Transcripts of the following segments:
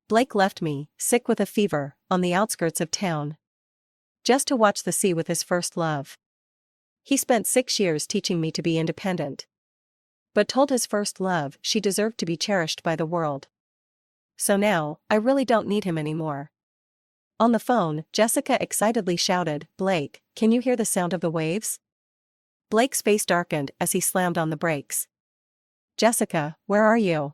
Blake left me, sick with a fever, on the outskirts of town. Just to watch the sea with his first love. He spent 6 years teaching me to be independent. But told his first love she deserved to be cherished by the world. So now, I really don't need him anymore. On the phone, Jessica excitedly shouted, "Blake, can you hear the sound of the waves?" Blake's face darkened as he slammed on the brakes. "Jessica, where are you?"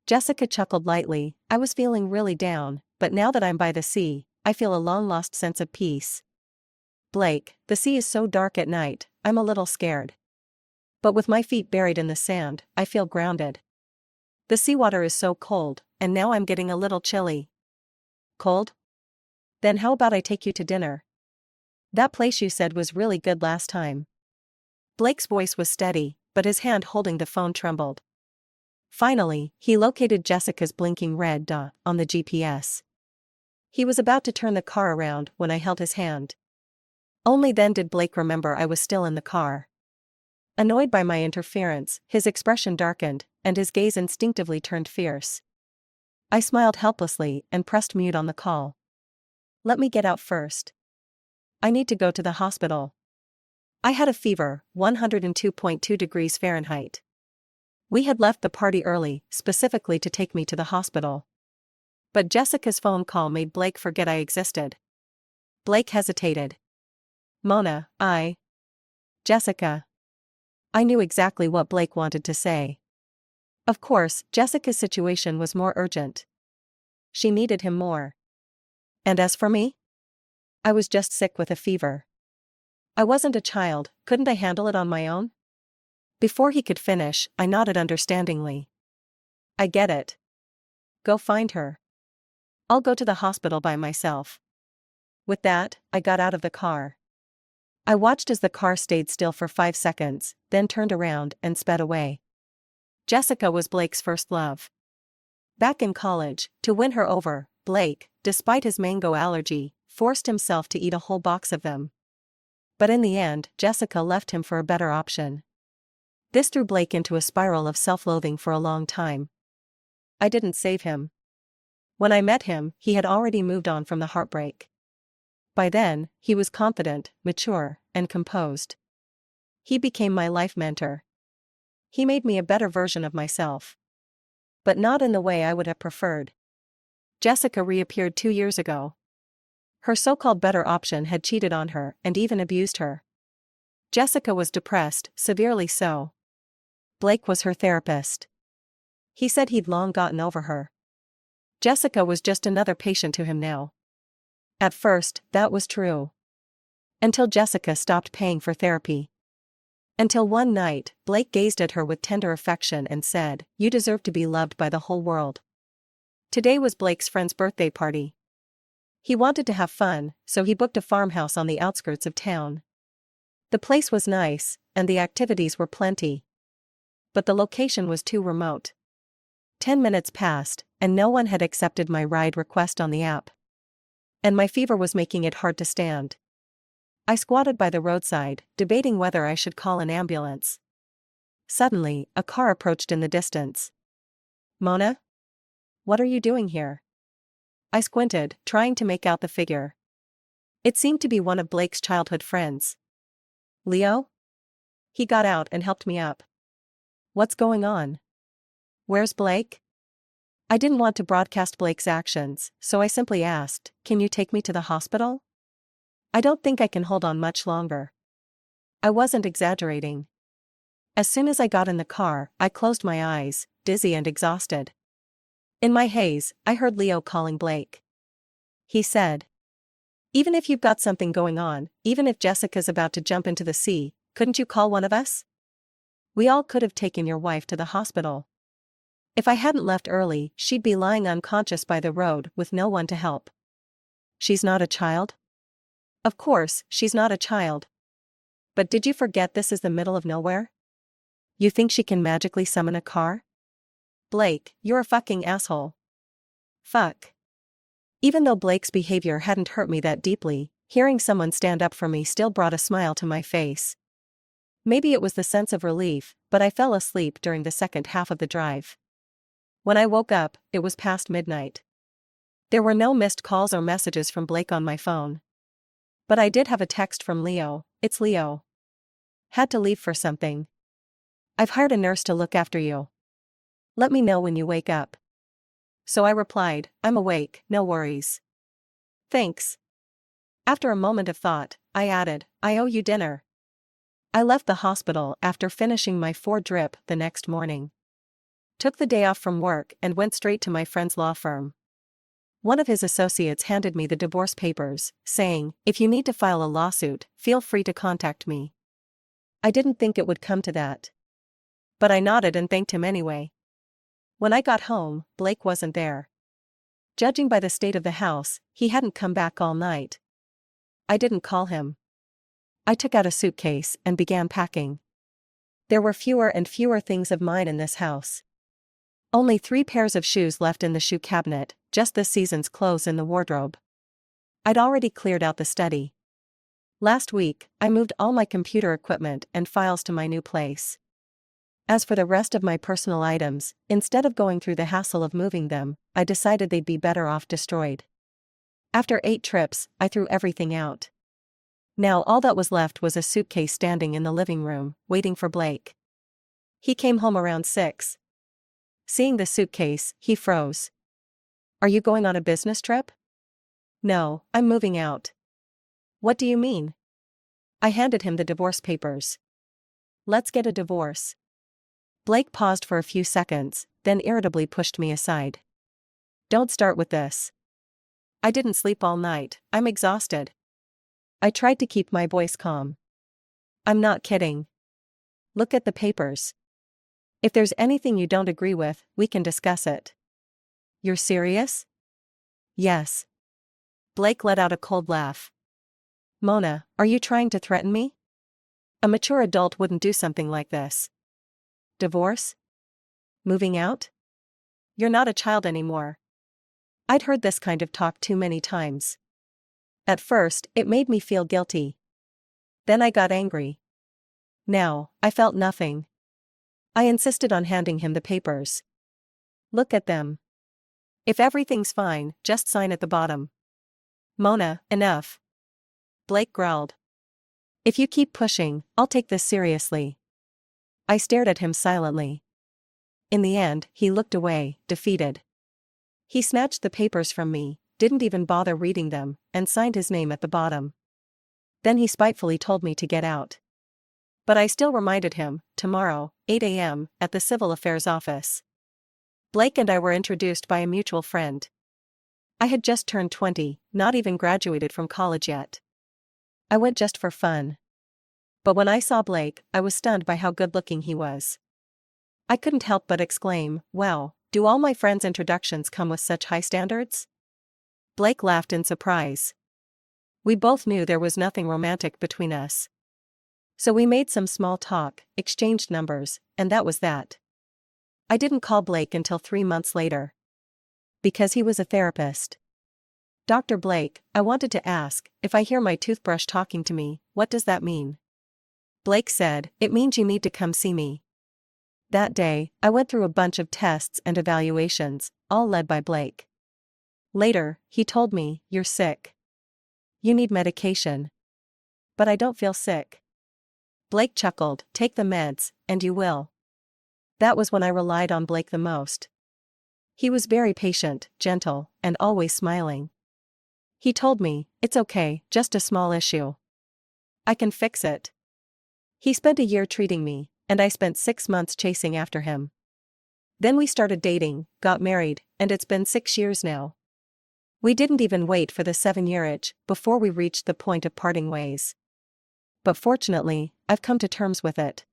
Jessica chuckled lightly. "I was feeling really down, but now that I'm by the sea, I feel a long-lost sense of peace." "Blake, the sea is so dark at night, I'm a little scared. But with my feet buried in the sand, I feel grounded. The seawater is so cold, and now I'm getting a little chilly." "Cold? Then how about I take you to dinner? That place you said was really good last time." Blake's voice was steady, but his hand holding the phone trembled. Finally, he located Jessica's blinking red dot on the GPS. He was about to turn the car around when I held his hand. Only then did Blake remember I was still in the car. Annoyed by my interference, his expression darkened, and his gaze instinctively turned fierce. I smiled helplessly and pressed mute on the call. "Let me get out first. I need to go to the hospital." I had a fever, 102.2 degrees Fahrenheit. We had left the party early, specifically to take me to the hospital. But Jessica's phone call made Blake forget I existed. Blake hesitated. "Mona, Jessica." I knew exactly what Blake wanted to say. Of course, Jessica's situation was more urgent. She needed him more. And as for me? I was just sick with a fever. I wasn't a child, couldn't I handle it on my own? Before he could finish, I nodded understandingly. "I get it. Go find her. I'll go to the hospital by myself." With that, I got out of the car. I watched as the car stayed still for 5 seconds, then turned around and sped away. Jessica was Blake's first love. Back in college, to win her over, Blake, despite his mango allergy, forced himself to eat a whole box of them. But in the end, Jessica left him for a better option. This threw Blake into a spiral of self-loathing for a long time. I didn't save him. When I met him, he had already moved on from the heartbreak. By then, he was confident, mature, and composed. He became my life mentor. He made me a better version of myself. But not in the way I would have preferred. Jessica reappeared 2 years ago. Her so-called better option had cheated on her and even abused her. Jessica was depressed, severely so. Blake was her therapist. He said he'd long gotten over her. Jessica was just another patient to him now. At first, that was true. Until Jessica stopped paying for therapy. Until one night, Blake gazed at her with tender affection and said, "You deserve to be loved by the whole world." Today was Blake's friend's birthday party. He wanted to have fun, so he booked a farmhouse on the outskirts of town. The place was nice, and the activities were plenty. But the location was too remote. 10 minutes passed, and no one had accepted my ride request on the app. And my fever was making it hard to stand. I squatted by the roadside, debating whether I should call an ambulance. Suddenly, a car approached in the distance. "Mona? What are you doing here?" I squinted, trying to make out the figure. It seemed to be one of Blake's childhood friends. "Leo?" He got out and helped me up. "What's going on? Where's Blake?" I didn't want to broadcast Blake's actions, so I simply asked, "Can you take me to the hospital? I don't think I can hold on much longer." I wasn't exaggerating. As soon as I got in the car, I closed my eyes, dizzy and exhausted. In my haze, I heard Leo calling Blake. He said, "Even if you've got something going on, even if Jessica's about to jump into the sea, couldn't you call one of us? We all could have taken your wife to the hospital. If I hadn't left early, she'd be lying unconscious by the road with no one to help." "She's not a child?" "Of course, she's not a child. But did you forget this is the middle of nowhere? You think she can magically summon a car? Blake, you're a fucking asshole." Fuck. Even though Blake's behavior hadn't hurt me that deeply, hearing someone stand up for me still brought a smile to my face. Maybe it was the sense of relief, but I fell asleep during the second half of the drive. When I woke up, it was past midnight. There were no missed calls or messages from Blake on my phone. But I did have a text from Leo. It's Leo. Had to leave for something. I've hired a nurse to look after you. Let me know when you wake up. So I replied, I'm awake, no worries. Thanks. After a moment of thought, I added, I owe you dinner. I left the hospital after finishing my 4-drip the next morning. Took the day off from work and went straight to my friend's law firm. One of his associates handed me the divorce papers, saying, if you need to file a lawsuit, feel free to contact me. I didn't think it would come to that. But I nodded and thanked him anyway. When I got home, Blake wasn't there. Judging by the state of the house, he hadn't come back all night. I didn't call him. I took out a suitcase and began packing. There were fewer and fewer things of mine in this house. Only 3 pairs of shoes left in the shoe cabinet, just this season's clothes in the wardrobe. I'd already cleared out the study. Last week, I moved all my computer equipment and files to my new place. As for the rest of my personal items, instead of going through the hassle of moving them, I decided they'd be better off destroyed. After 8 trips, I threw everything out. Now all that was left was a suitcase standing in the living room, waiting for Blake. He came home around 6. Seeing the suitcase, he froze. Are you going on a business trip? No, I'm moving out. What do you mean? I handed him the divorce papers. Let's get a divorce. Blake paused for a few seconds, then irritably pushed me aside. Don't start with this. I didn't sleep all night, I'm exhausted. I tried to keep my voice calm. I'm not kidding. Look at the papers. If there's anything you don't agree with, we can discuss it. You're serious? Yes. Blake let out a cold laugh. Mona, are you trying to threaten me? A mature adult wouldn't do something like this. Divorce? Moving out? You're not a child anymore. I'd heard this kind of talk too many times. At first, it made me feel guilty. Then I got angry. Now, I felt nothing. I insisted on handing him the papers. Look at them. If everything's fine, just sign at the bottom. Mona, enough. Blake growled. If you keep pushing, I'll take this seriously. I stared at him silently. In the end, he looked away, defeated. He snatched the papers from me, didn't even bother reading them, and signed his name at the bottom. Then he spitefully told me to get out. But I still reminded him, tomorrow, 8 a.m., at the Civil Affairs office. Blake and I were introduced by a mutual friend. I had just turned 20, not even graduated from college yet. I went just for fun. But when I saw Blake, I was stunned by how good-looking he was. I couldn't help but exclaim, wow, do all my friends' introductions come with such high standards? Blake laughed in surprise. We both knew there was nothing romantic between us. So we made some small talk, exchanged numbers, and that was that. I didn't call Blake until 3 months later. Because he was a therapist. Dr. Blake, I wanted to ask, if I hear my toothbrush talking to me, what does that mean? Blake said, it means you need to come see me. That day, I went through a bunch of tests and evaluations, all led by Blake. Later, he told me, you're sick. You need medication. But I don't feel sick. Blake chuckled, take the meds, and you will. That was when I relied on Blake the most. He was very patient, gentle, and always smiling. He told me, it's okay, just a small issue. I can fix it. He spent a year treating me, and I spent 6 months chasing after him. Then we started dating, got married, and it's been 6 years now. We didn't even wait for the 7-year-age before we reached the point of parting ways. But fortunately, I've come to terms with it.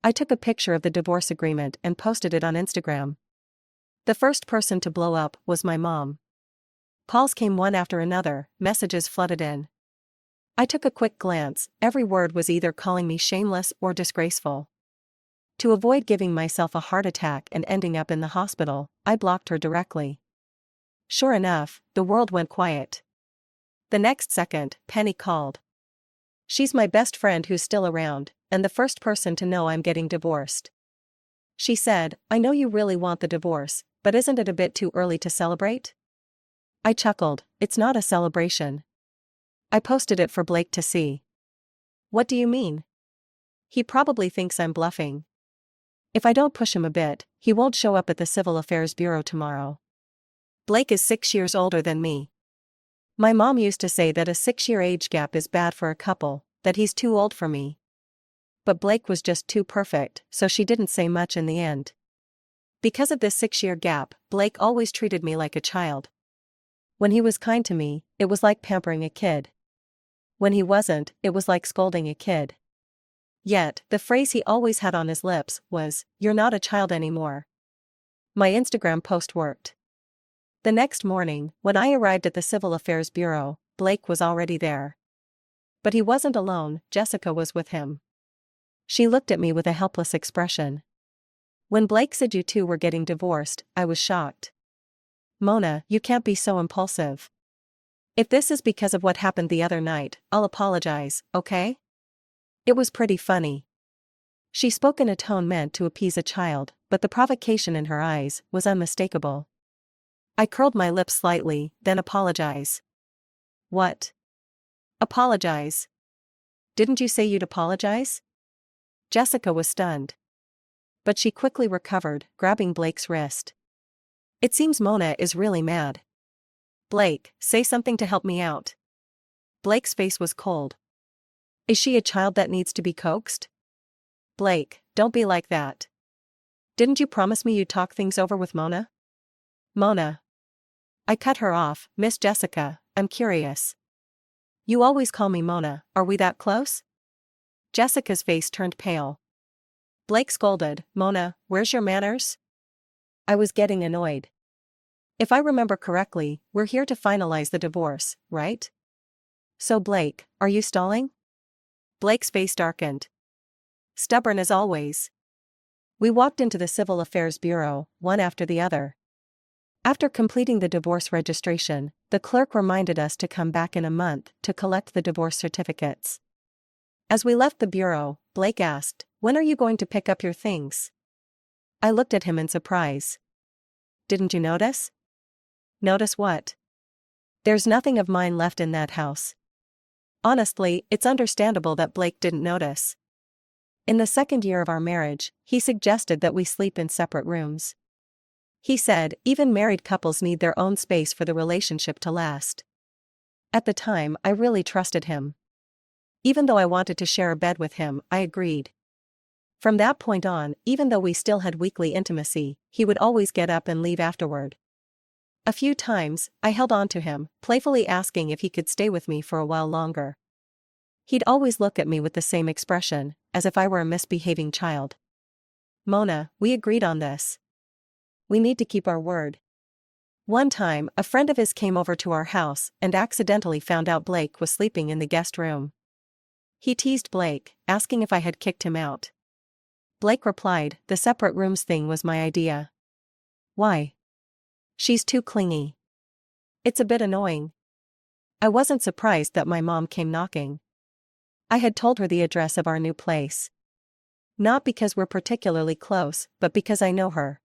I took a picture of the divorce agreement and posted it on Instagram. The first person to blow up was my mom. Calls came one after another, messages flooded in. I took a quick glance, every word was either calling me shameless or disgraceful. To avoid giving myself a heart attack and ending up in the hospital, I blocked her directly. Sure enough, the world went quiet. The next second, Penny called. She's my best friend who's still around, and the first person to know I'm getting divorced. She said, I know you really want the divorce, but isn't it a bit too early to celebrate? I chuckled, it's not a celebration. I posted it for Blake to see. What do you mean? He probably thinks I'm bluffing. If I don't push him a bit, he won't show up at the Civil Affairs Bureau tomorrow. Blake is 6 years older than me. My mom used to say that a 6-year age gap is bad for a couple, that he's too old for me. But Blake was just too perfect, so she didn't say much in the end. Because of this 6-year gap, Blake always treated me like a child. When he was kind to me, it was like pampering a kid. When he wasn't, it was like scolding a kid. Yet, the phrase he always had on his lips was, "You're not a child anymore." My Instagram post worked. The next morning, when I arrived at the Civil Affairs Bureau, Blake was already there. But he wasn't alone, Jessica was with him. She looked at me with a helpless expression. When Blake said you two were getting divorced, I was shocked. Mona, you can't be so impulsive. If this is because of what happened the other night, I'll apologize, okay? It was pretty funny. She spoke in a tone meant to appease a child, but the provocation in her eyes was unmistakable. I curled my lips slightly, then apologize. What? Apologize? Didn't you say you'd apologize? Jessica was stunned. But she quickly recovered, grabbing Blake's wrist. It seems Mona is really mad. Blake, say something to help me out. Blake's face was cold. Is she a child that needs to be coaxed? Blake, don't be like that. Didn't you promise me you'd talk things over with Mona? Mona. I cut her off, Miss Jessica, I'm curious. You always call me Mona, are we that close? Jessica's face turned pale. Blake scolded, Mona, where's your manners? I was getting annoyed. If I remember correctly, we're here to finalize the divorce, right? So Blake, are you stalling? Blake's face darkened. Stubborn as always. We walked into the Civil Affairs Bureau, one after the other. After completing the divorce registration, the clerk reminded us to come back in a month to collect the divorce certificates. As we left the bureau, Blake asked, when are you going to pick up your things? I looked at him in surprise. Didn't you notice? Notice what? There's nothing of mine left in that house. Honestly, it's understandable that Blake didn't notice. In the second year of our marriage, he suggested that we sleep in separate rooms. He said, even married couples need their own space for the relationship to last. At the time, I really trusted him. Even though I wanted to share a bed with him, I agreed. From that point on, even though we still had weekly intimacy, he would always get up and leave afterward. A few times, I held on to him, playfully asking if he could stay with me for a while longer. He'd always look at me with the same expression, as if I were a misbehaving child. Mona, we agreed on this. We need to keep our word. One time, a friend of his came over to our house and accidentally found out Blake was sleeping in the guest room. He teased Blake, asking if I had kicked him out. Blake replied, the separate rooms thing was my idea. Why? She's too clingy. It's a bit annoying. I wasn't surprised that my mom came knocking. I had told her the address of our new place. Not because we're particularly close, but because I know her.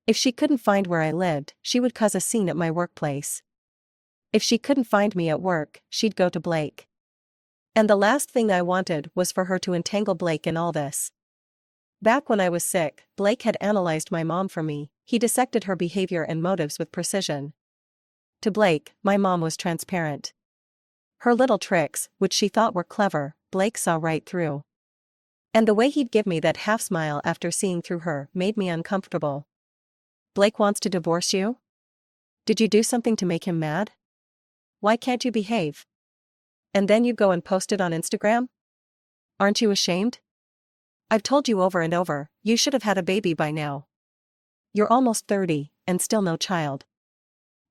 If she couldn't find where I lived, she would cause a scene at my workplace. If she couldn't find me at work, she'd go to Blake. And the last thing I wanted was for her to entangle Blake in all this. Back when I was sick, Blake had analyzed my mom for me. He dissected her behavior and motives with precision. To Blake, my mom was transparent. Her little tricks, which she thought were clever, Blake saw right through. And the way he'd give me that half smile after seeing through her made me uncomfortable. Blake wants to divorce you? Did you do something to make him mad? Why can't you behave? And then you go and post it on Instagram? Aren't you ashamed? I've told you over and over, you should have had a baby by now. You're almost 30, and still no child.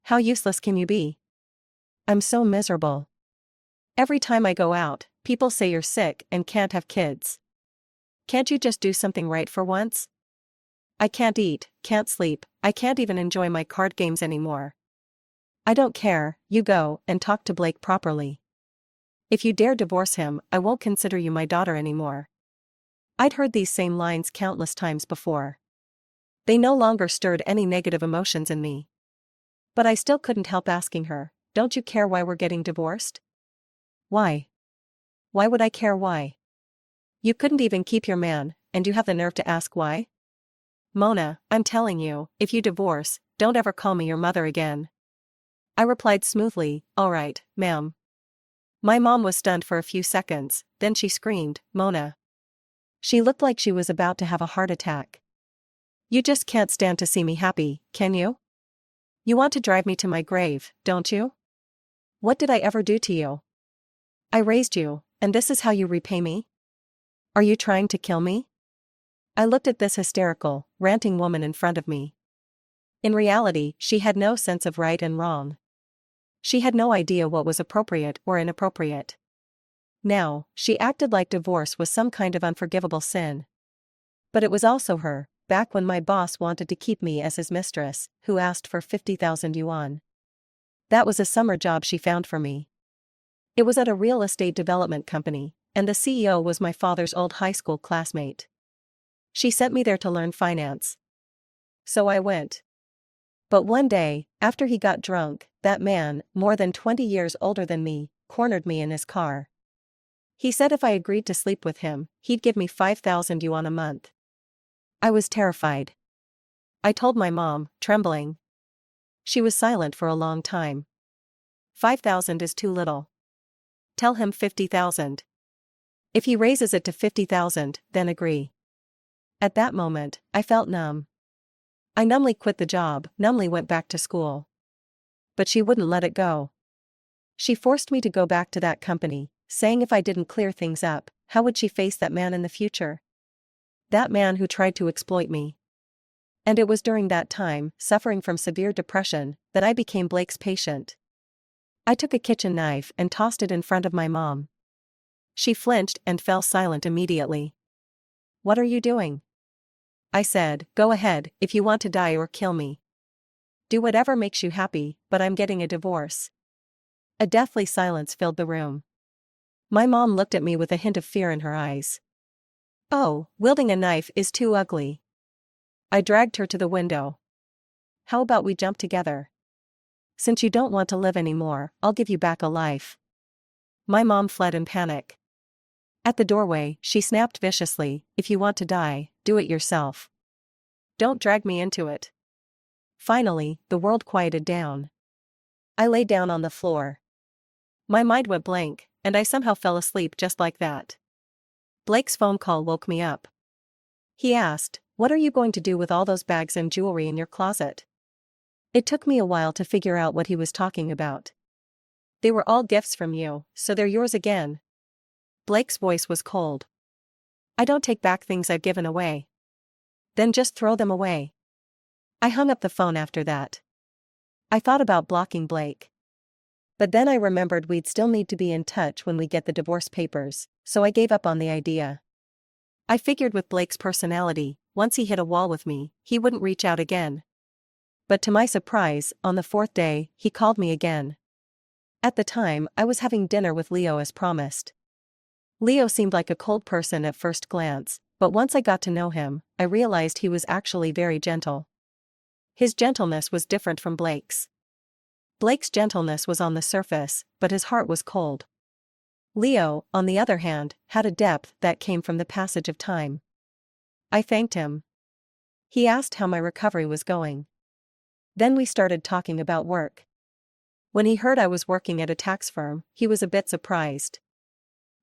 How useless can you be? I'm so miserable. Every time I go out, people say you're sick and can't have kids. Can't you just do something right for once? I can't eat, can't sleep, I can't even enjoy my card games anymore. I don't care, you go and talk to Blake properly. If you dare divorce him, I won't consider you my daughter anymore. I'd heard these same lines countless times before. They no longer stirred any negative emotions in me. But I still couldn't help asking her, "Don't you care why we're getting divorced?" "Why? Why would I care why? You couldn't even keep your man, and you have the nerve to ask why?" "Mona, I'm telling you, if you divorce, don't ever call me your mother again." I replied smoothly, "All right, ma'am." My mom was stunned for a few seconds, then she screamed, "Mona." She looked like she was about to have a heart attack. "You just can't stand to see me happy, can you? You want to drive me to my grave, don't you? What did I ever do to you? I raised you, and this is how you repay me? Are you trying to kill me?" I looked at this hysterical, ranting woman in front of me. In reality, she had no sense of right and wrong. She had no idea what was appropriate or inappropriate. Now, she acted like divorce was some kind of unforgivable sin. But it was also her, back when my boss wanted to keep me as his mistress, who asked for 50,000 yuan. That was a summer job she found for me. It was at a real estate development company, and the CEO was my father's old high school classmate. She sent me there to learn finance. So I went. But one day, after he got drunk, that man, more than 20 years older than me, cornered me in his car. He said if I agreed to sleep with him, he'd give me 5,000 yuan a month. I was terrified. I told my mom, trembling. She was silent for a long time. 5,000 is too little. Tell him 50,000. If he raises it to 50,000, then agree. At that moment, I felt numb. I numbly quit the job, numbly went back to school. But she wouldn't let it go. She forced me to go back to that company, saying if I didn't clear things up, how would she face that man in the future? That man who tried to exploit me. And it was during that time, suffering from severe depression, that I became Blake's patient. I took a kitchen knife and tossed it in front of my mom. She flinched and fell silent immediately. "What are you doing?" I said, "Go ahead, if you want to die or kill me. Do whatever makes you happy, but I'm getting a divorce." A deathly silence filled the room. My mom looked at me with a hint of fear in her eyes. "Oh, wielding a knife is too ugly." I dragged her to the window. "How about we jump together? Since you don't want to live anymore, I'll give you back a life." My mom fled in panic. At the doorway, she snapped viciously, "If you want to die, do it yourself. Don't drag me into it." Finally, the world quieted down. I lay down on the floor. My mind went blank, and I somehow fell asleep just like that. Blake's phone call woke me up. He asked, "What are you going to do with all those bags and jewelry in your closet?" It took me a while to figure out what he was talking about. "They were all gifts from you, so they're yours again." Blake's voice was cold. "I don't take back things I've given away." "Then just throw them away." I hung up the phone after that. I thought about blocking Blake. But then I remembered we'd still need to be in touch when we get the divorce papers, so I gave up on the idea. I figured with Blake's personality, once he hit a wall with me, he wouldn't reach out again. But to my surprise, on the fourth day, he called me again. At the time, I was having dinner with Leo as promised. Leo seemed like a cold person at first glance, but once I got to know him, I realized he was actually very gentle. His gentleness was different from Blake's. Blake's gentleness was on the surface, but his heart was cold. Leo, on the other hand, had a depth that came from the passage of time. I thanked him. He asked how my recovery was going. Then we started talking about work. When he heard I was working at a tax firm, he was a bit surprised.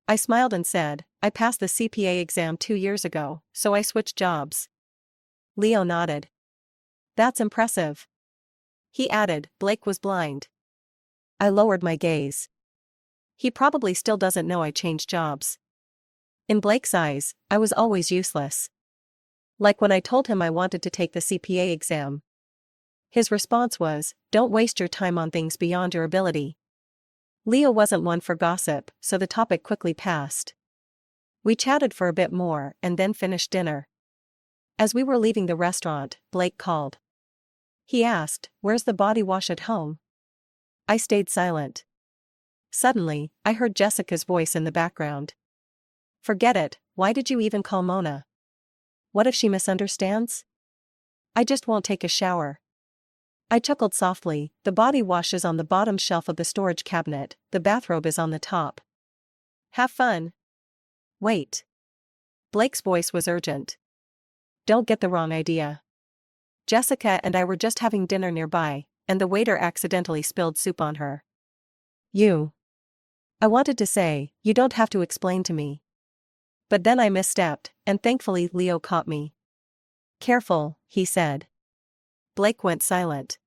I smiled and said, "I passed the CPA exam 2 years ago, so I switched jobs." Leo nodded. "That's impressive." He added, "Blake was blind." I lowered my gaze. He probably still doesn't know I changed jobs. In Blake's eyes, I was always useless. Like when I told him I wanted to take the CPA exam. His response was, "Don't waste your time on things beyond your ability." Leo wasn't one for gossip, so the topic quickly passed. We chatted for a bit more and then finished dinner. As we were leaving the restaurant, Blake called. He asked, "Where's the body wash at home?" I stayed silent. Suddenly, I heard Jessica's voice in the background. "Forget it, why did you even call Mona? What if she misunderstands? I just won't take a shower." I chuckled softly. The body wash is on the bottom shelf of the storage cabinet, the bathrobe is on the top. Have fun. Wait. Blake's voice was urgent. Don't get the wrong idea. Jessica and I were just having dinner nearby, and the waiter accidentally spilled soup on her. I wanted to say, you don't have to explain to me. But then I misstepped, and thankfully Leo caught me. Careful, he said. Blake went silent.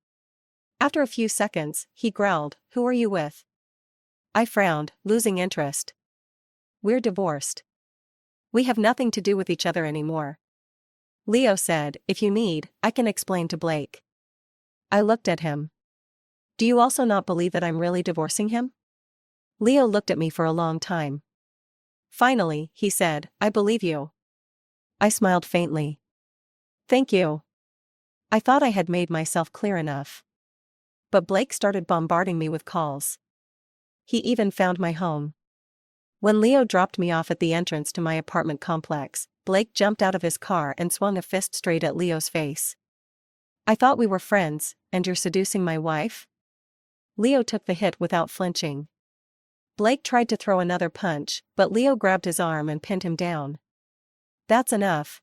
After a few seconds, he growled, who are you with? I frowned, losing interest. We're divorced. We have nothing to do with each other anymore. Leo said, if you need, I can explain to Blake. I looked at him. Do you also not believe that I'm really divorcing him? Leo looked at me for a long time. Finally, he said, I believe you. I smiled faintly. Thank you. I thought I had made myself clear enough. But Blake started bombarding me with calls. He even found my home. When Leo dropped me off at the entrance to my apartment complex, Blake jumped out of his car and swung a fist straight at Leo's face. I thought we were friends, and you're seducing my wife? Leo took the hit without flinching. Blake tried to throw another punch, but Leo grabbed his arm and pinned him down. That's enough.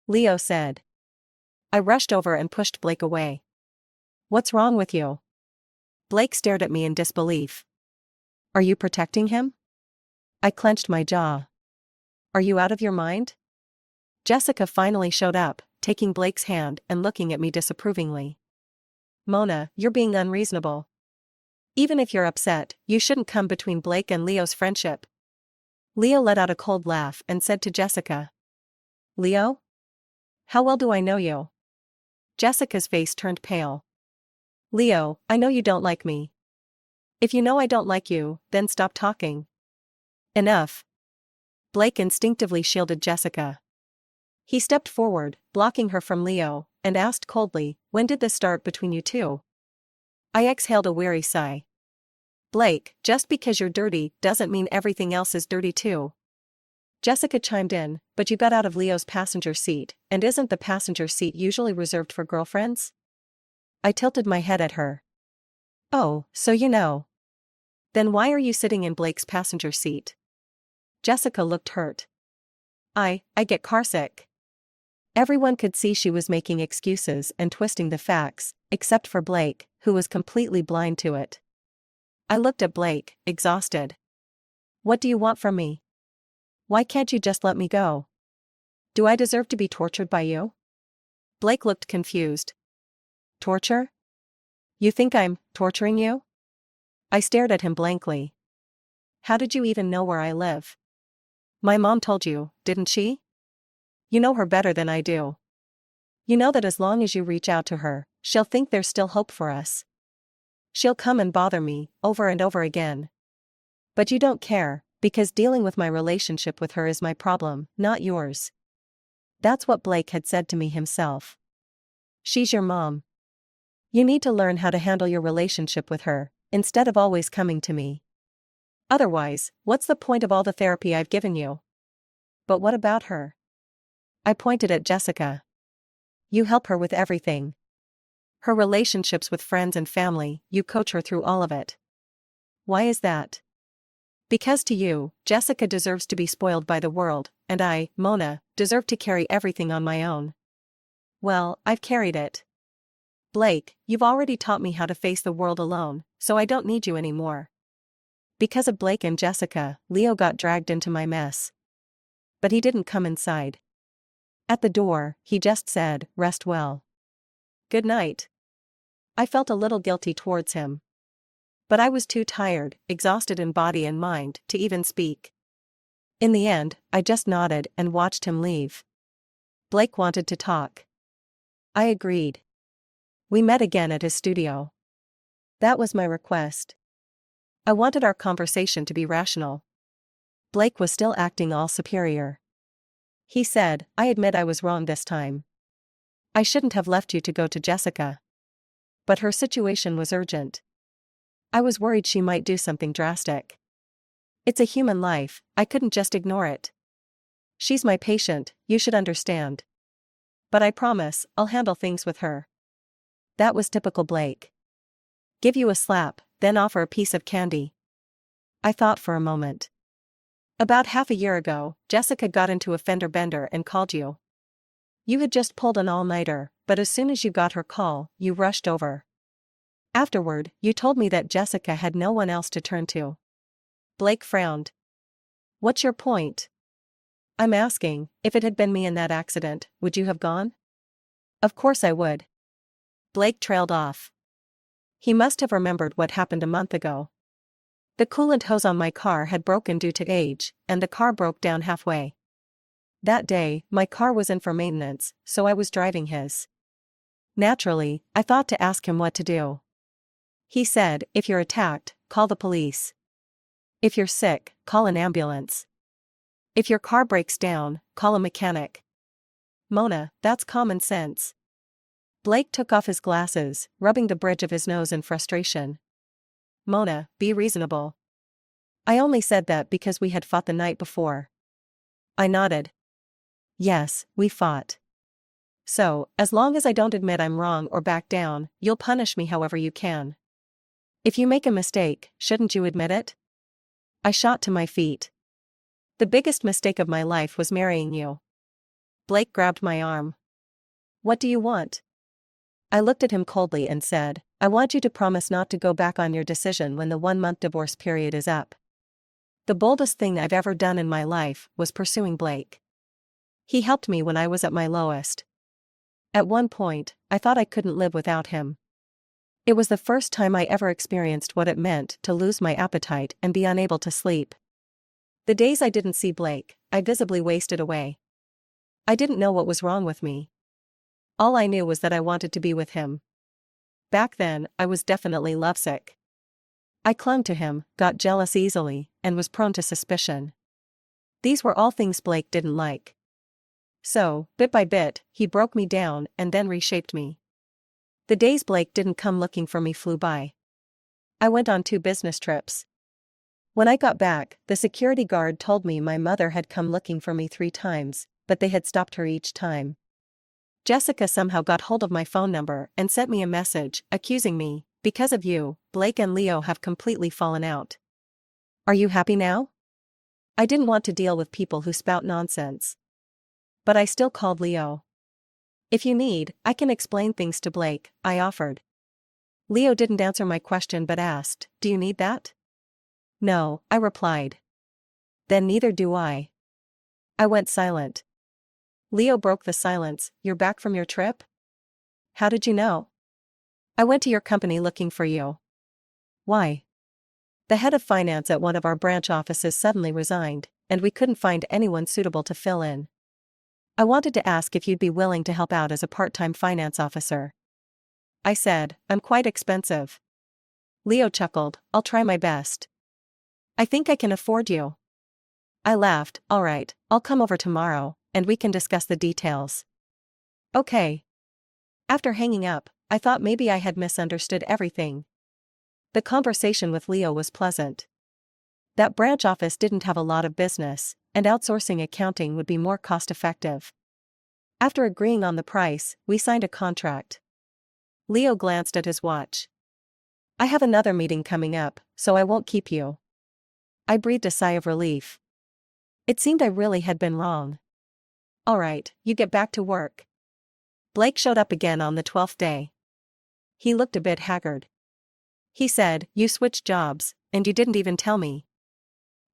Leo said. I rushed over and pushed Blake away. What's wrong with you? Blake stared at me in disbelief. Are you protecting him? I clenched my jaw. Are you out of your mind? Jessica finally showed up, taking Blake's hand and looking at me disapprovingly. Mona, you're being unreasonable. Even if you're upset, you shouldn't come between Blake and Leo's friendship. Leo let out a cold laugh and said to Jessica. Leo? How well do I know you? Jessica's face turned pale. Leo, I know you don't like me. If you know I don't like you, then stop talking. Enough. Blake instinctively shielded Jessica. He stepped forward, blocking her from Leo, and asked coldly, when did this start between you two? I exhaled a weary sigh. Blake, just because you're dirty doesn't mean everything else is dirty too. Jessica chimed in, but you got out of Leo's passenger seat, and isn't the passenger seat usually reserved for girlfriends? I tilted my head at her. Oh, so you know. Then why are you sitting in Blake's passenger seat? Jessica looked hurt. I get carsick. Everyone could see she was making excuses and twisting the facts, except for Blake, who was completely blind to it. I looked at Blake, exhausted. What do you want from me? Why can't you just let me go? Do I deserve to be tortured by you? Blake looked confused. Torture? You think I'm torturing you? I stared at him blankly. How did you even know where I live? My mom told you, didn't she? You know her better than I do. You know that as long as you reach out to her, she'll think there's still hope for us. She'll come and bother me, over and over again. But you don't care, because dealing with my relationship with her is my problem, not yours. That's what Blake had said to me himself. She's your mom. You need to learn how to handle your relationship with her, instead of always coming to me. Otherwise, what's the point of all the therapy I've given you? But what about her? I pointed at Jessica. You help her with everything. Her relationships with friends and family, you coach her through all of it. Why is that? Because to you, Jessica deserves to be spoiled by the world, and I, Mona, deserve to carry everything on my own. Well, I've carried it. Blake, you've already taught me how to face the world alone, so I don't need you anymore. Because of Blake and Jessica, Leo got dragged into my mess. But he didn't come inside. At the door, he just said, rest well. Good night. I felt a little guilty towards him. But I was too tired, exhausted in body and mind, to even speak. In the end, I just nodded and watched him leave. Blake wanted to talk. I agreed. We met again at his studio. That was my request. I wanted our conversation to be rational. Blake was still acting all superior. He said, I admit I was wrong this time. I shouldn't have left you to go to Jessica. But her situation was urgent. I was worried she might do something drastic. It's a human life, I couldn't just ignore it. She's my patient, you should understand. But I promise, I'll handle things with her. That was typical Blake. Give you a slap, then offer a piece of candy. I thought for a moment. About half a year ago, Jessica got into a fender bender and called you. You had just pulled an all-nighter, but as soon as you got her call, you rushed over. Afterward, you told me that Jessica had no one else to turn to. Blake frowned. What's your point? I'm asking, if it had been me in that accident, would you have gone? Of course I would. Blake trailed off. He must have remembered what happened a month ago. The coolant hose on my car had broken due to age, and the car broke down halfway. That day, my car was in for maintenance, so I was driving his. Naturally, I thought to ask him what to do. He said, if you're attacked, call the police. If you're sick, call an ambulance. If your car breaks down, call a mechanic. Mona, that's common sense. Blake took off his glasses, rubbing the bridge of his nose in frustration. Mona, be reasonable. I only said that because we had fought the night before. I nodded. Yes, we fought. So, as long as I don't admit I'm wrong or back down, you'll punish me however you can. If you make a mistake, shouldn't you admit it? I shot to my feet. The biggest mistake of my life was marrying you. Blake grabbed my arm. What do you want? I looked at him coldly and said, I want you to promise not to go back on your decision when the 1-month divorce period is up. The boldest thing I've ever done in my life was pursuing Blake. He helped me when I was at my lowest. At one point, I thought I couldn't live without him. It was the first time I ever experienced what it meant to lose my appetite and be unable to sleep. The days I didn't see Blake, I visibly wasted away. I didn't know what was wrong with me. All I knew was that I wanted to be with him. Back then, I was definitely lovesick. I clung to him, got jealous easily, and was prone to suspicion. These were all things Blake didn't like. So, bit by bit, he broke me down and then reshaped me. The days Blake didn't come looking for me flew by. I went on 2 business trips. When I got back, the security guard told me my mother had come looking for me 3 times, but they had stopped her each time. Jessica somehow got hold of my phone number and sent me a message, accusing me, because of you, Blake and Leo have completely fallen out. Are you happy now? I didn't want to deal with people who spout nonsense. But I still called Leo. If you need, I can explain things to Blake, I offered. Leo didn't answer my question but asked, do you need that? No, I replied. Then neither do I. I went silent. Leo broke the silence, you're back from your trip? How did you know? I went to your company looking for you. Why? The head of finance at one of our branch offices suddenly resigned, and we couldn't find anyone suitable to fill in. I wanted to ask if you'd be willing to help out as a part-time finance officer. I said, I'm quite expensive. Leo chuckled, I'll try my best. I think I can afford you. I laughed, all right, I'll come over tomorrow, and we can discuss the details. Okay. After hanging up, I thought maybe I had misunderstood everything. The conversation with Leo was pleasant. That branch office didn't have a lot of business, and outsourcing accounting would be more cost-effective. After agreeing on the price, we signed a contract. Leo glanced at his watch. I have another meeting coming up, so I won't keep you. I breathed a sigh of relief. It seemed I really had been wrong. All right, you get back to work. Blake showed up again on the 12th day. He looked a bit haggard. He said, you switched jobs, and you didn't even tell me.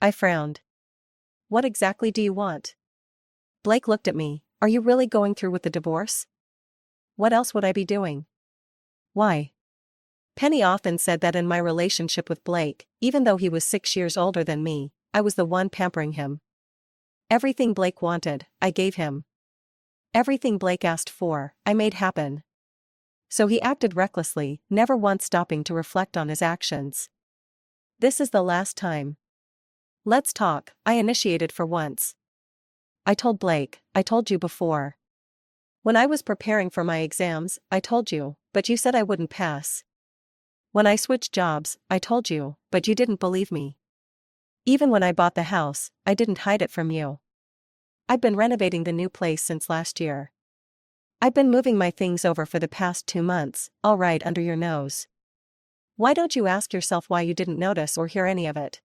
I frowned. What exactly do you want? Blake looked at me, are you really going through with the divorce? What else would I be doing? Why? Penny often said that in my relationship with Blake, even though he was 6 years older than me, I was the one pampering him. Everything Blake wanted, I gave him. Everything Blake asked for, I made happen. So he acted recklessly, never once stopping to reflect on his actions. This is the last time. Let's talk, I initiated for once. I told Blake, I told you before. When I was preparing for my exams, I told you, but you said I wouldn't pass. When I switched jobs, I told you, but you didn't believe me. Even when I bought the house, I didn't hide it from you. I've been renovating the new place since last year. I've been moving my things over for the past 2 months, all right under your nose. Why don't you ask yourself why you didn't notice or hear any of it?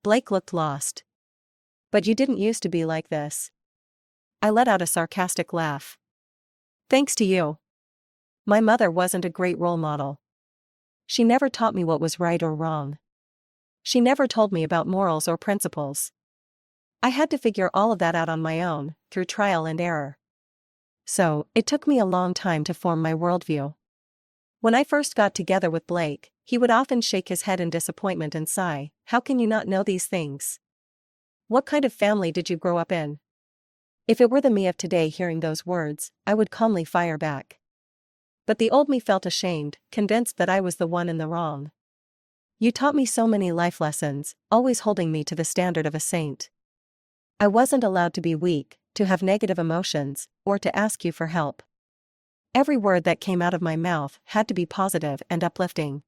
Blake looked lost. But you didn't used to be like this. I let out a sarcastic laugh. Thanks to you. My mother wasn't a great role model. She never taught me what was right or wrong. She never told me about morals or principles. I had to figure all of that out on my own, through trial and error. So, it took me a long time to form my worldview. When I first got together with Blake, he would often shake his head in disappointment and sigh, "How can you not know these things? What kind of family did you grow up in?" If it were the me of today hearing those words, I would calmly fire back. But the old me felt ashamed, convinced that I was the one in the wrong. "You taught me so many life lessons, always holding me to the standard of a saint. I wasn't allowed to be weak, to have negative emotions, or to ask you for help. Every word that came out of my mouth had to be positive and uplifting.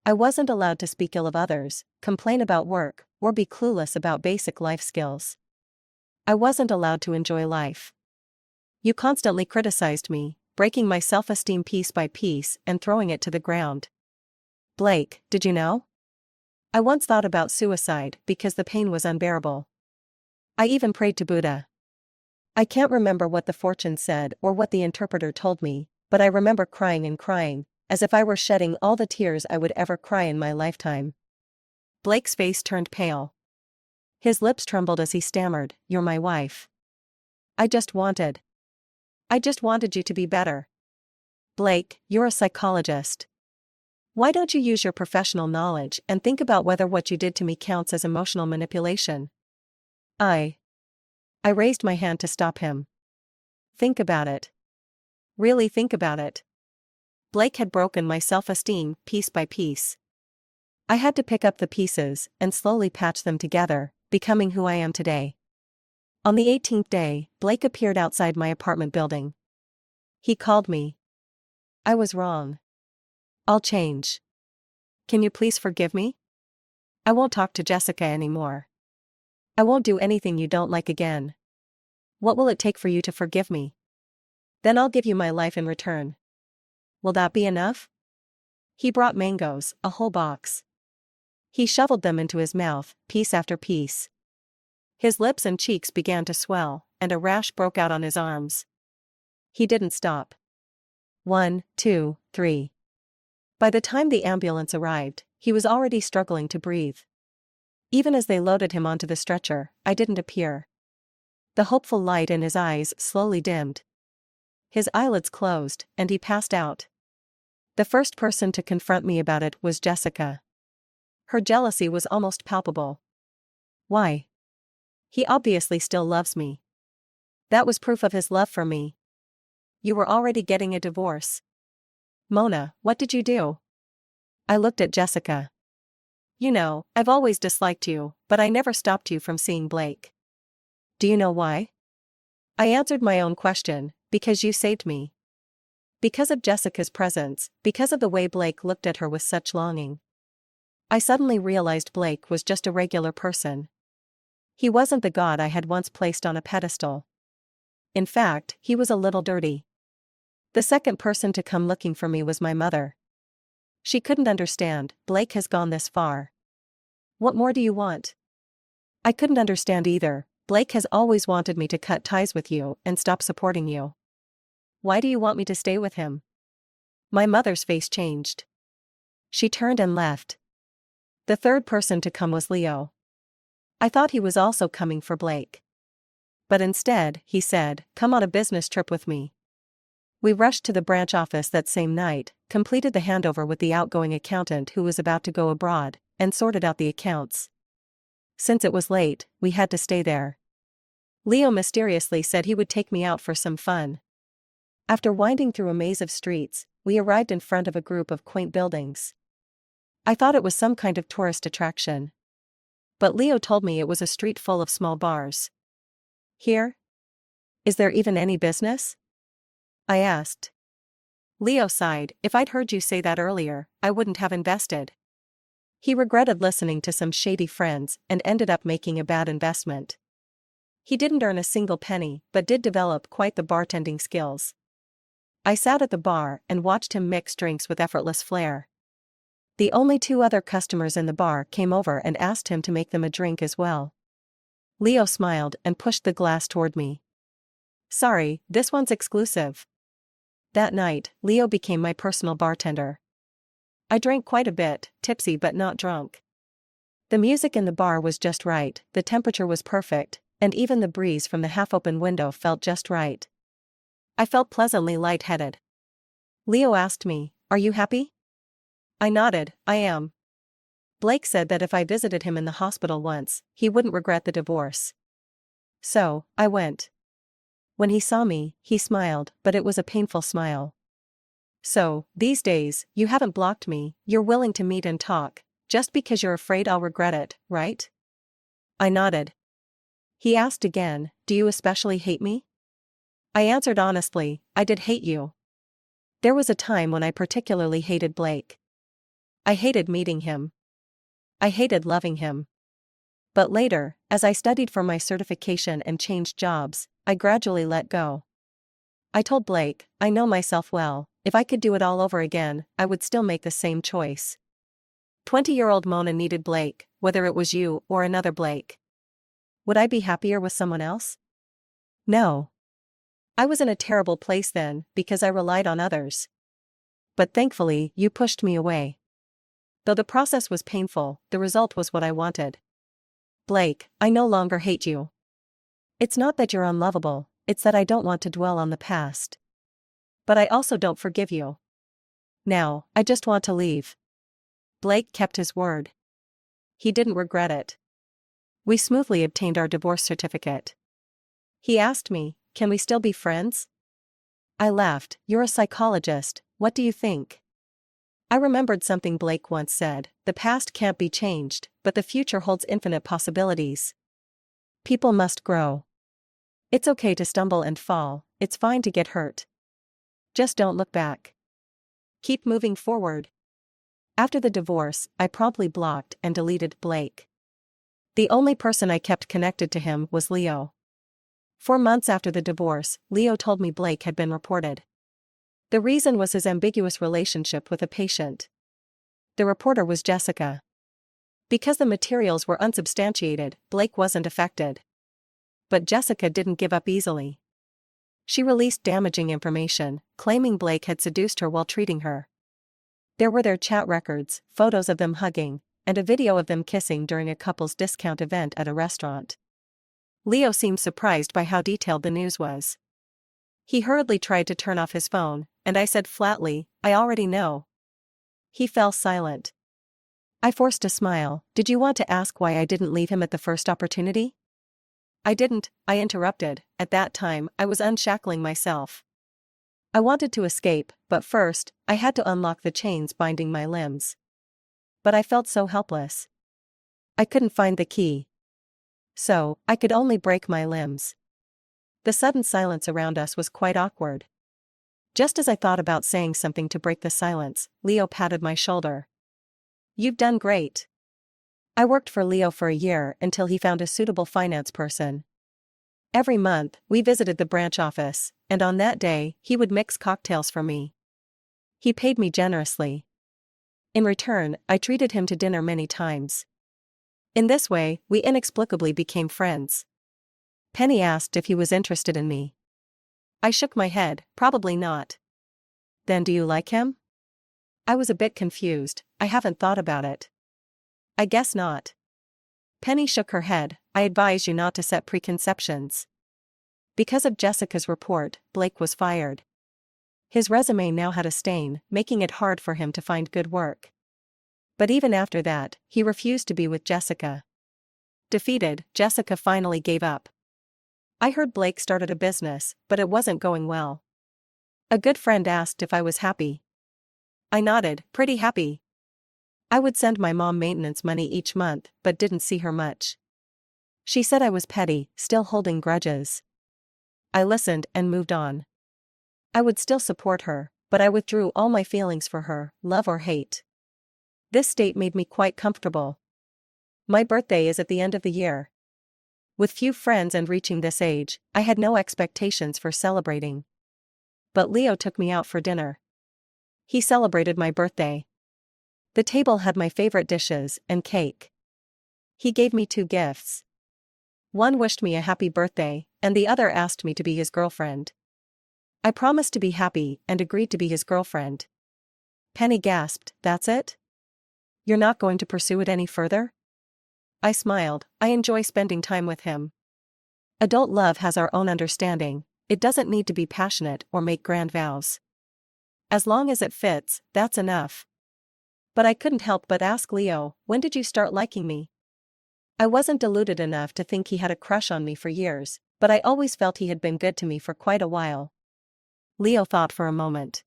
I wasn't allowed to speak ill of others, complain about work, or be clueless about basic life skills. I wasn't allowed to enjoy life. You constantly criticized me, breaking my self-esteem piece by piece and throwing it to the ground. Blake, did you know? I once thought about suicide because the pain was unbearable. I even prayed to Buddha. I can't remember what the fortune said or what the interpreter told me, but I remember crying and crying, as if I were shedding all the tears I would ever cry in my lifetime." Blake's face turned pale. His lips trembled as he stammered, "You're my wife. I just wanted you to be better." Blake, you're a psychologist. Why don't you use your professional knowledge and think about whether what you did to me counts as emotional manipulation? I raised my hand to stop him. Think about it. Really think about it. Blake had broken my self-esteem, piece by piece. I had to pick up the pieces and slowly patch them together, becoming who I am today. On the 18th day, Blake appeared outside my apartment building. He called me. "I was wrong. I'll change. Can you please forgive me? I won't talk to Jessica anymore. I won't do anything you don't like again. What will it take for you to forgive me? Then I'll give you my life in return. Will that be enough?" He brought mangoes, a whole box. He shoveled them into his mouth, piece after piece. His lips and cheeks began to swell, and a rash broke out on his arms. He didn't stop. 1, 2, 3. By the time the ambulance arrived, he was already struggling to breathe. Even as they loaded him onto the stretcher, I didn't appear. The hopeful light in his eyes slowly dimmed. His eyelids closed, and he passed out. The first person to confront me about it was Jessica. Her jealousy was almost palpable. Why? He obviously still loves me. That was proof of his love for me. You were already getting a divorce. Mona, what did you do? I looked at Jessica. You know, I've always disliked you, but I never stopped you from seeing Blake. Do you know why? I answered my own question, because you saved me. Because of Jessica's presence, because of the way Blake looked at her with such longing. I suddenly realized Blake was just a regular person. He wasn't the god I had once placed on a pedestal. In fact, he was a little dirty. The second person to come looking for me was my mother. She couldn't understand, Blake has gone this far. What more do you want? I couldn't understand either. Blake has always wanted me to cut ties with you and stop supporting you. Why do you want me to stay with him? My mother's face changed. She turned and left. The third person to come was Leo. I thought he was also coming for Blake. But instead, he said, "Come on a business trip with me." We rushed to the branch office that same night, completed the handover with the outgoing accountant who was about to go abroad, and sorted out the accounts. Since it was late, we had to stay there. Leo mysteriously said he would take me out for some fun. After winding through a maze of streets, we arrived in front of a group of quaint buildings. I thought it was some kind of tourist attraction. But Leo told me it was a street full of small bars. Here? Is there even any business? I asked. Leo sighed, "If I'd heard you say that earlier, I wouldn't have invested." He regretted listening to some shady friends and ended up making a bad investment. He didn't earn a single penny but did develop quite the bartending skills. I sat at the bar and watched him mix drinks with effortless flair. The only two other customers in the bar came over and asked him to make them a drink as well. Leo smiled and pushed the glass toward me. "Sorry, this one's exclusive." That night, Leo became my personal bartender. I drank quite a bit, tipsy but not drunk. The music in the bar was just right, the temperature was perfect, and even the breeze from the half-open window felt just right. I felt pleasantly lightheaded. Leo asked me, "Are you happy?" I nodded, "I am." Blake said that if I visited him in the hospital once, he wouldn't regret the divorce. So, I went. When he saw me, he smiled, but it was a painful smile. "So, these days, you haven't blocked me, you're willing to meet and talk, just because you're afraid I'll regret it, right?" I nodded. He asked again, "Do you especially hate me?" I answered honestly, "I did hate you." There was a time when I particularly hated Blake. I hated meeting him. I hated loving him. But later, as I studied for my certification and changed jobs, I gradually let go. I told Blake, "I know myself well, if I could do it all over again, I would still make the same choice." 20-year-old Mona needed Blake, whether it was you or another Blake. Would I be happier with someone else? No. I was in a terrible place then, because I relied on others. But thankfully, you pushed me away. Though the process was painful, the result was what I wanted. Blake, I no longer hate you. It's not that you're unlovable, it's that I don't want to dwell on the past. But I also don't forgive you. Now, I just want to leave. Blake kept his word. He didn't regret it. We smoothly obtained our divorce certificate. He asked me, "Can we still be friends?" I laughed, "You're a psychologist, what do you think?" I remembered something Blake once said, "The past can't be changed, but the future holds infinite possibilities." People must grow. It's okay to stumble and fall, it's fine to get hurt. Just don't look back. Keep moving forward. After the divorce, I promptly blocked and deleted Blake. The only person I kept connected to him was Leo. 4 months after the divorce, Leo told me Blake had been reported. The reason was his ambiguous relationship with a patient. The reporter was Jessica. Because the materials were unsubstantiated, Blake wasn't affected. But Jessica didn't give up easily. She released damaging information, claiming Blake had seduced her while treating her. There were their chat records, photos of them hugging, and a video of them kissing during a couple's discount event at a restaurant. Leo seemed surprised by how detailed the news was. He hurriedly tried to turn off his phone, and I said flatly, "I already know." He fell silent. I forced a smile, "Did you want to ask why I didn't leave him at the first opportunity?" "I didn't," I interrupted, "at that time, I was unshackling myself. I wanted to escape, but first, I had to unlock the chains binding my limbs. But I felt so helpless. I couldn't find the key. So, I could only break my limbs." The sudden silence around us was quite awkward. Just as I thought about saying something to break the silence, Leo patted my shoulder. "You've done great." I worked for Leo for a year until he found a suitable finance person. Every month, we visited the branch office, and on that day, he would mix cocktails for me. He paid me generously. In return, I treated him to dinner many times. In this way, we inexplicably became friends. Penny asked if he was interested in me. I shook my head, "Probably not." "Then do you like him?" I was a bit confused, "I haven't thought about it." "I guess not." Penny shook her head, "I advise you not to set preconceptions." Because of Jessica's report, Blake was fired. His resume now had a stain, making it hard for him to find good work. But even after that, he refused to be with Jessica. Defeated, Jessica finally gave up. I heard Blake started a business, but it wasn't going well. A good friend asked if I was happy. I nodded, "Pretty happy." I would send my mom maintenance money each month, but didn't see her much. She said I was petty, still holding grudges. I listened and moved on. I would still support her, but I withdrew all my feelings for her, love or hate. This state made me quite comfortable. My birthday is at the end of the year. With few friends and reaching this age, I had no expectations for celebrating. But Leo took me out for dinner. He celebrated my birthday. The table had my favorite dishes and cake. He gave me 2 gifts. One wished me a happy birthday, and the other asked me to be his girlfriend. I promised to be happy and agreed to be his girlfriend. Penny gasped, "That's it? You're not going to pursue it any further?" I smiled. I enjoy spending time with him. Adult love has our own understanding. It doesn't need to be passionate or make grand vows. As long as it fits, that's enough. But I couldn't help but ask Leo, "When did you start liking me?" I wasn't deluded enough to think he had a crush on me for years, but I always felt he had been good to me for quite a while. Leo thought for a moment.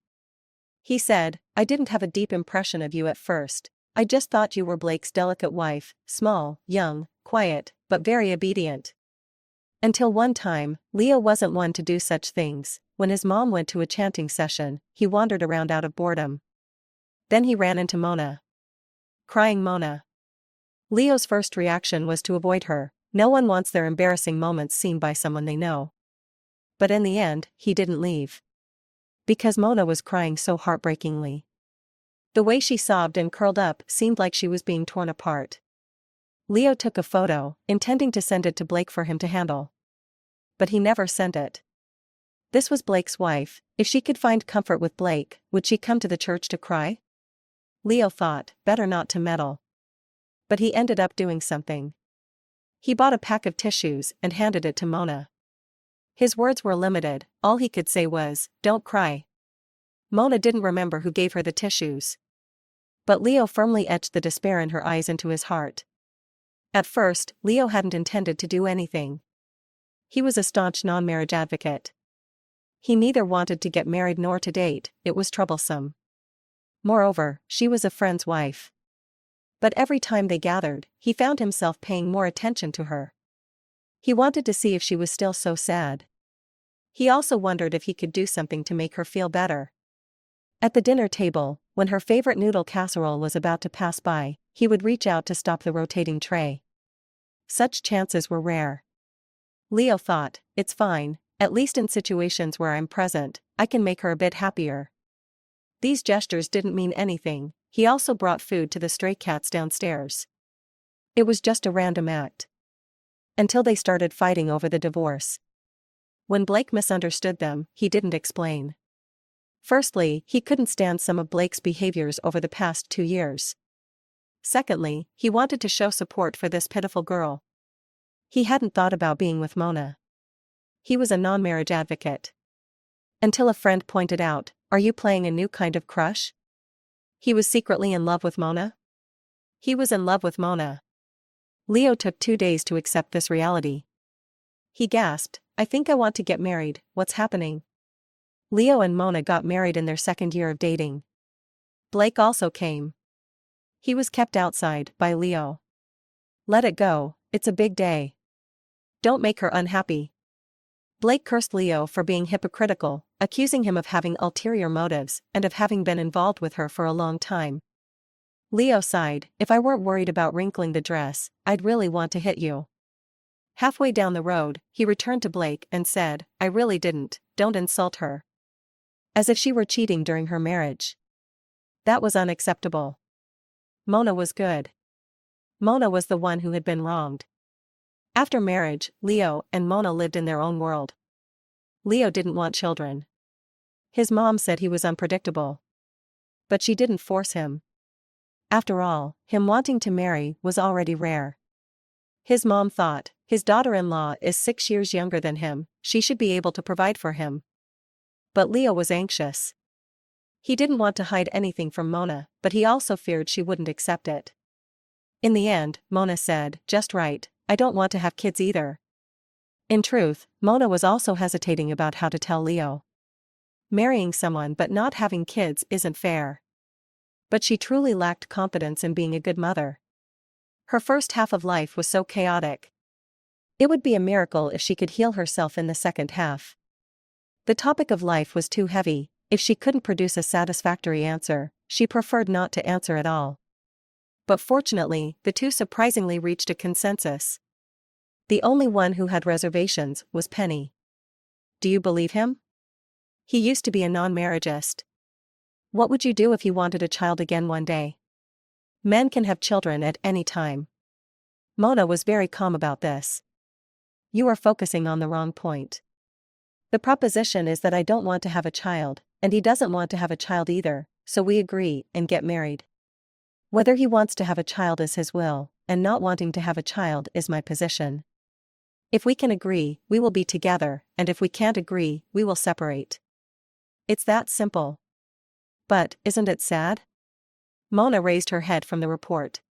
He said, "I didn't have a deep impression of you at first. I just thought you were Blake's delicate wife, small, young, quiet, but very obedient." Until one time, Leo wasn't one to do such things. When his mom went to a chanting session, he wandered around out of boredom. Then he ran into Mona. Crying Mona. Leo's first reaction was to avoid her. No one wants their embarrassing moments seen by someone they know. But in the end, he didn't leave. Because Mona was crying so heartbreakingly. The way she sobbed and curled up seemed like she was being torn apart. Leo took a photo, intending to send it to Blake for him to handle. But he never sent it. This was Blake's wife. If she could find comfort with Blake, would she come to the church to cry? Leo thought, better not to meddle. But he ended up doing something. He bought a pack of tissues and handed it to Mona. His words were limited. All he could say was, "Don't cry." Mona didn't remember who gave her the tissues. But Leo firmly etched the despair in her eyes into his heart. At first, Leo hadn't intended to do anything. He was a staunch non-marriage advocate. He neither wanted to get married nor to date. It was troublesome. Moreover, she was a friend's wife. But every time they gathered, he found himself paying more attention to her. He wanted to see if she was still so sad. He also wondered if he could do something to make her feel better. At the dinner table, when her favorite noodle casserole was about to pass by, he would reach out to stop the rotating tray. Such chances were rare. Leo thought, "It's fine, at least in situations where I'm present, I can make her a bit happier." These gestures didn't mean anything. He also brought food to the stray cats downstairs. It was just a random act. Until they started fighting over the divorce. When Blake misunderstood them, he didn't explain. Firstly, he couldn't stand some of Blake's behaviors over the past 2 years. Secondly, he wanted to show support for this pitiful girl. He hadn't thought about being with Mona. He was a non-marriage advocate. Until a friend pointed out, "Are you playing a new kind of crush?" He was secretly in love with Mona? He was in love with Mona. Leo took 2 days to accept this reality. He gasped, "I think I want to get married, what's happening?" Leo and Mona got married in their 2nd year of dating. Blake also came. He was kept outside by Leo. "Let it go, it's a big day. Don't make her unhappy." Blake cursed Leo for being hypocritical, accusing him of having ulterior motives and of having been involved with her for a long time. Leo sighed, "If I weren't worried about wrinkling the dress, I'd really want to hit you." Halfway down the road, he returned to Blake and said, "I really didn't, don't insult her." As if she were cheating during her marriage. That was unacceptable. Mona was good. Mona was the one who had been wronged. After marriage, Leo and Mona lived in their own world. Leo didn't want children. His mom said he was unpredictable. But she didn't force him. After all, him wanting to marry was already rare. His mom thought, his daughter-in-law is 6 years younger than him, she should be able to provide for him. But Leo was anxious. He didn't want to hide anything from Mona, but he also feared she wouldn't accept it. In the end, Mona said, "Just right, I don't want to have kids either." In truth, Mona was also hesitating about how to tell Leo. Marrying someone but not having kids isn't fair. But she truly lacked confidence in being a good mother. Her first half of life was so chaotic. It would be a miracle if she could heal herself in the second half. The topic of life was too heavy. If she couldn't produce a satisfactory answer, she preferred not to answer at all. But fortunately, the two surprisingly reached a consensus. The only one who had reservations was Penny. Do you believe him? He used to be a non-marriageist. What would you do if you wanted a child again one day? Men can have children at any time. Mona was very calm about this. You are focusing on the wrong point. The proposition is that I don't want to have a child, and he doesn't want to have a child either, so we agree and get married. Whether he wants to have a child is his will, and not wanting to have a child is my position. If we can agree, we will be together, and if we can't agree, we will separate. It's that simple. But, isn't it sad? Mona raised her head from the report.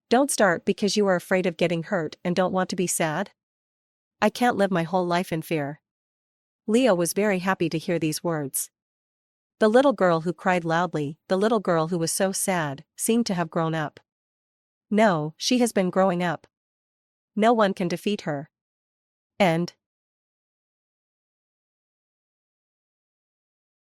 Don't start because you are afraid of getting hurt and don't want to be sad? I can't live my whole life in fear. Leo was very happy to hear these words. The little girl who cried loudly, the little girl who was so sad, seemed to have grown up. No, she has been growing up. No one can defeat her. And,